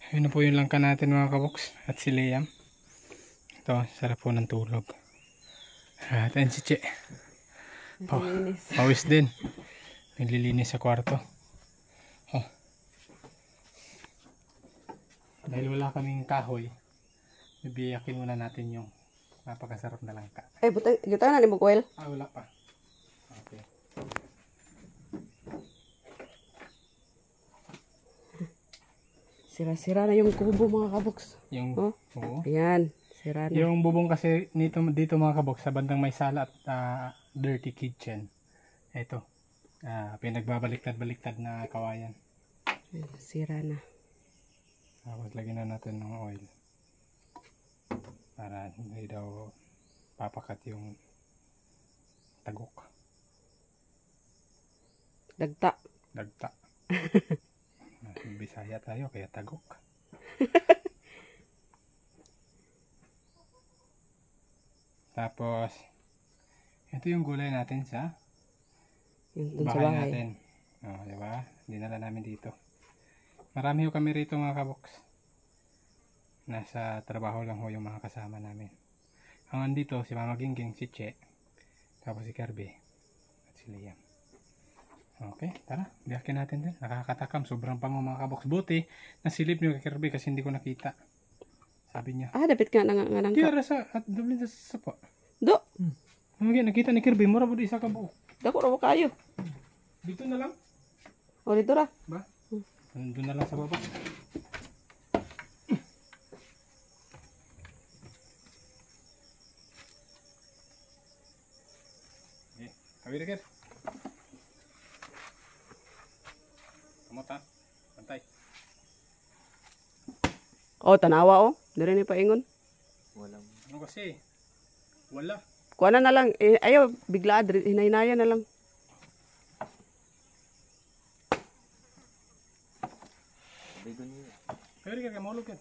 Yun na po yung langka natin mga kaboks. At si Liam. Ito, sarap po ng tulog. At yan si Che. Pawis din. Naglilinis sa kwarto. Oh. Dahil wala kaming kahoy, bibiyakin muna natin yung napakasarap na langka. Ay, butang, gitang na ni Bukwel. Ah, wala pa. Okay. Sira-sira na yung kubo mga kaboks. Yung, oh? Oo. Ayan, sira na. Yung bubong kasi dito mga kaboks, sa bandang may sala at dirty kitchen. Ito. Pinagbabaliktad-baliktad na kawayan. Sira na. Tapos lagyan na natin ng oil. Para hindi daw papakat yung tagok. Dagta. Dagta. Bisaya tayo kaya tagok. Tapos ito yung gulay natin sa bahay natin. Oh, diba? Dinala namin dito. Marami ho kami rito mga kaboks. Nasa trabaho lang ho yung mga kasama namin. Ang andito si Mama Gingging, si Che, tapos si Kirby at si Liam. Okay, tara, biyakin natin din. Nakakatakam, sobrang pango mga kaboks. Buti, nasilip niyo kay Kirby kasi hindi ko nakita. Sabi niya. Ah, dapat ka nang ka. Tira sa, at dublin sa sapa. Do. Nakita ni Kirby, mura po di isa ka buo. Dako ra kayo. Dito na lang. O, dito ra. Ba? Doon na lang sa baba. Okay, kawin agad. Kamot ha. Pantay. O, tanawa o. Dire ni paingon. Walang. Ano kasi? Wala. Kuha na lang. Eh, ayaw, bigla. Hinay-hinaya na lang. Kawin ka mahulog yan.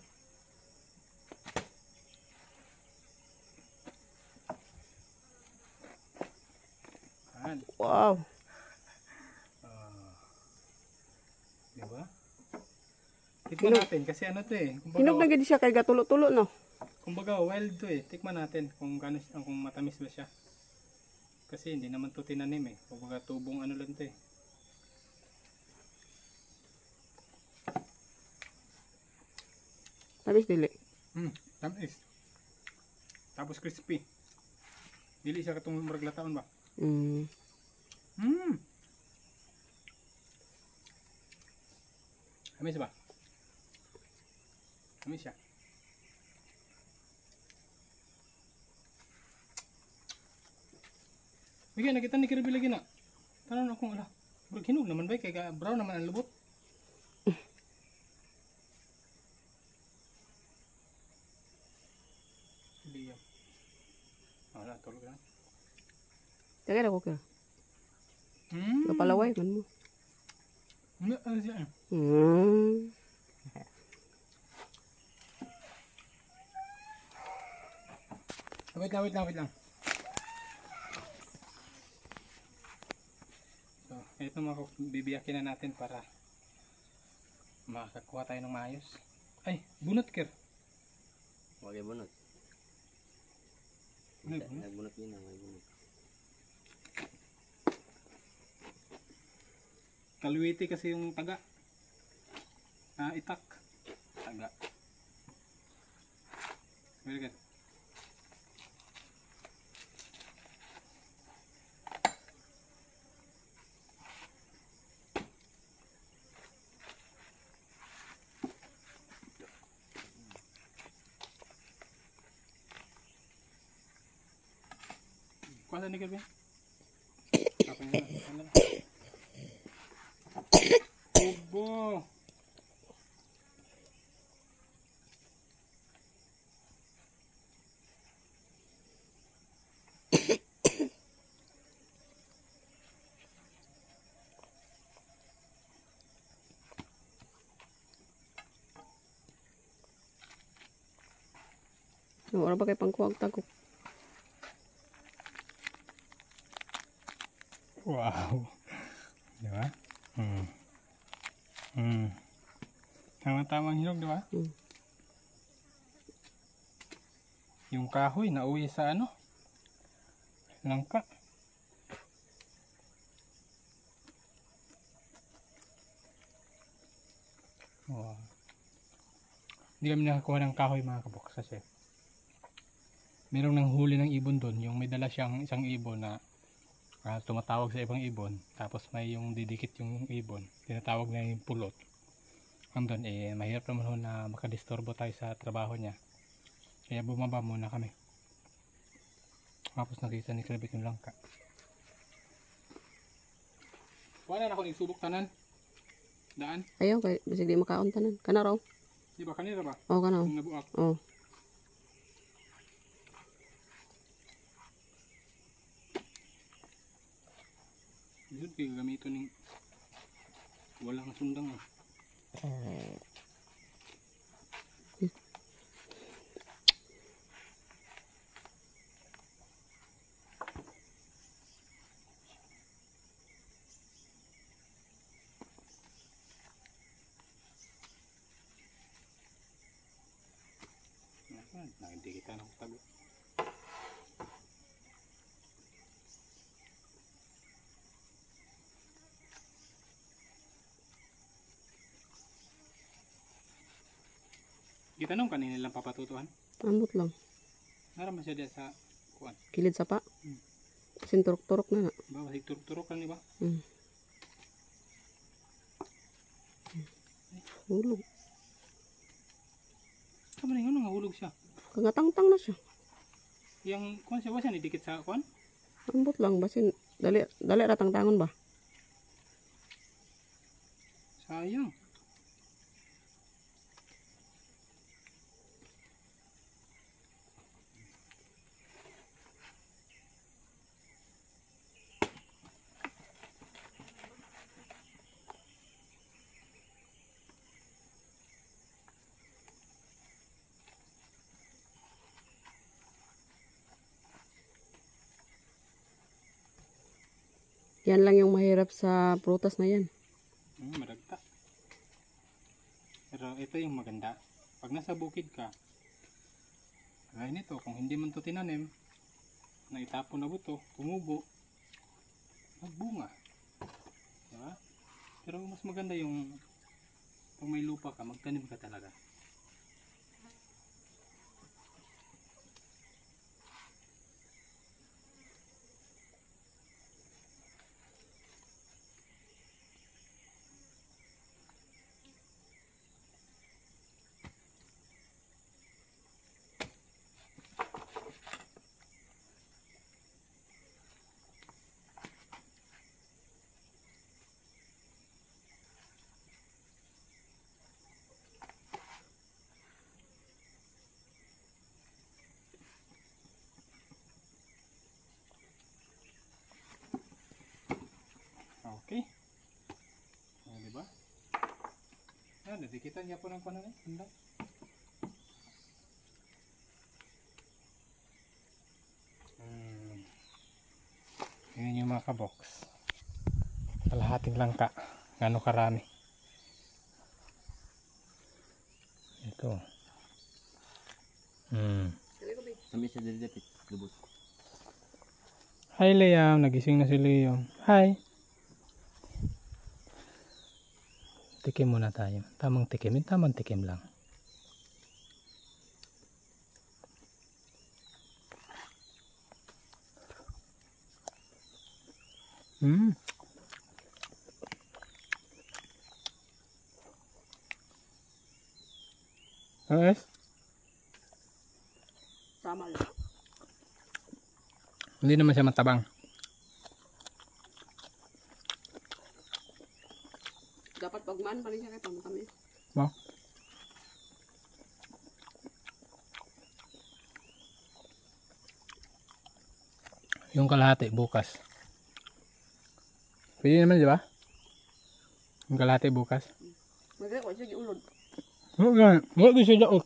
Wow. Diba? Tikman natin kasi ano to eh. Hinog na gid siya kay gatulo-tulo no. Kumbaga wild to eh. Tikman natin kung kung matamis ba siya. Kasi hindi naman to tinanim eh. Kumbaga tubong ano lang to eh. Tamis dili. Tamis. Tapos crispy. Dili siya katong muraglataon ba? Tamis ba? Tamis siya. Bigyan, nakita ni Kirby lagi na. Tanong akong ala. Hinog naman ba? Kaya brown naman ang lubot. Liam. Wala, tulog na. Tagay ako ka. Kapalaway man mo. Ano siya? Wait lang. So, ito mga bibiyakin na natin para makakuha tayo ng maayos. Ay, bunot Kir. Wag bunot. Nagbunot yun ang bunot. Kalwiti kasi yung taga. Itak. Taga. Very good. Kuha ni Kirby. Kapag na. Obo. Wala ba kay pangkuwag tagok? Wow. Diba? Tamang hinog, di ba? Hmm. Yung kahoy, nauwi sa ano? Langka. Oh. Hindi kami nakakuha ng kahoy mga kaboks kasi merong nanghuli ng ibon doon. Yung may dala siyang isang ibon na tumatawag sa ibang ibon. Tapos may yung didikit yung ibon. Tinatawag na yung pulot. Andun mahirap naman ho na makadisturbo tayo sa trabaho niya. Kaya bumaba muna kami. Tapos nakita ni Krabit yung langka. Wala na ako nagsubok tanan. Daan. Ayaw, kay bisig di makaon tanan. Kana raw. Di ba kanina ba? Oh, kana. Yung nabuak. Oh. Yun, kaya gamito ng walang sundang ah. Hindi kita ng tago. Kita nung kanina lang papatutuhan. Ambot lang. Naraman siya diya sa kuan. Kilid sa pa. Hmm. Sinturok-turok na na. Ba, kasi turok-turok kan, di ba? Hmm. Hulog. Kamu na yun, nahulog siya. Kagatangtang na siya. Yang kuan siya ba siya nidikit sa kuan? Ambot lang. Basin. Dali ratang tangon ba? Sayang. Yan lang yung mahirap sa prutas na yan. Madagta. Pero ito yung maganda. Pag nasa bukid ka, kaya nito, kung hindi man to tinanim, na itapon na buto, tumubo, magbunga. Diba? Pero mas maganda yung pag may lupa ka, magtanim ka talaga. Okay. Diba? Nadikitan niya po ng panon. Handa. Yan yung mga kabox. Kalahating langka. Gano'ng karami. Ito. Kami siya dali dapit. Lubos. Hi Liam. Nagising na si Liam. Hi. Tikim muna tayo. Tamang tikim. Tamang tikim lang. Ayos? Tama lang. Hindi naman siya matabang. Dapat pagman pa rin siya kay pamukami. Wow. Yung kalahati bukas. Pwede naman, di ba? Yung kalahati bukas. Magkaya ko siya giulod. Huwag siya daot.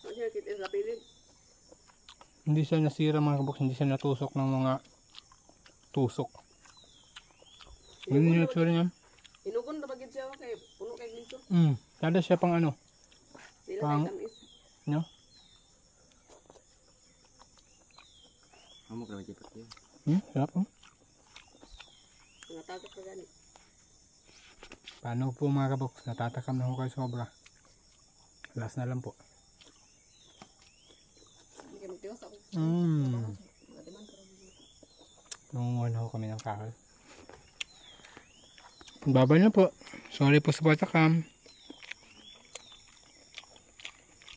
Huwag siya kitin sa pilit. Hindi siya nasira mga kaboks. Hindi siya natusok ng mga tusok. Ganun yung tsura niya. Inugon na bagid siya kay puno kay gliso. Kada siya pang ano. Dila Pang- kay tamis. No? Amo ka medyo pati. Sarap oh. Natagap ka gani. Paano po mga kaboks? Natatakam na ako kayo sobra. Last na lang po. Hindi kayo magtiwas ako. Nunguhan ako kami ng kahal. Babay na po. Sorry po sa patakam.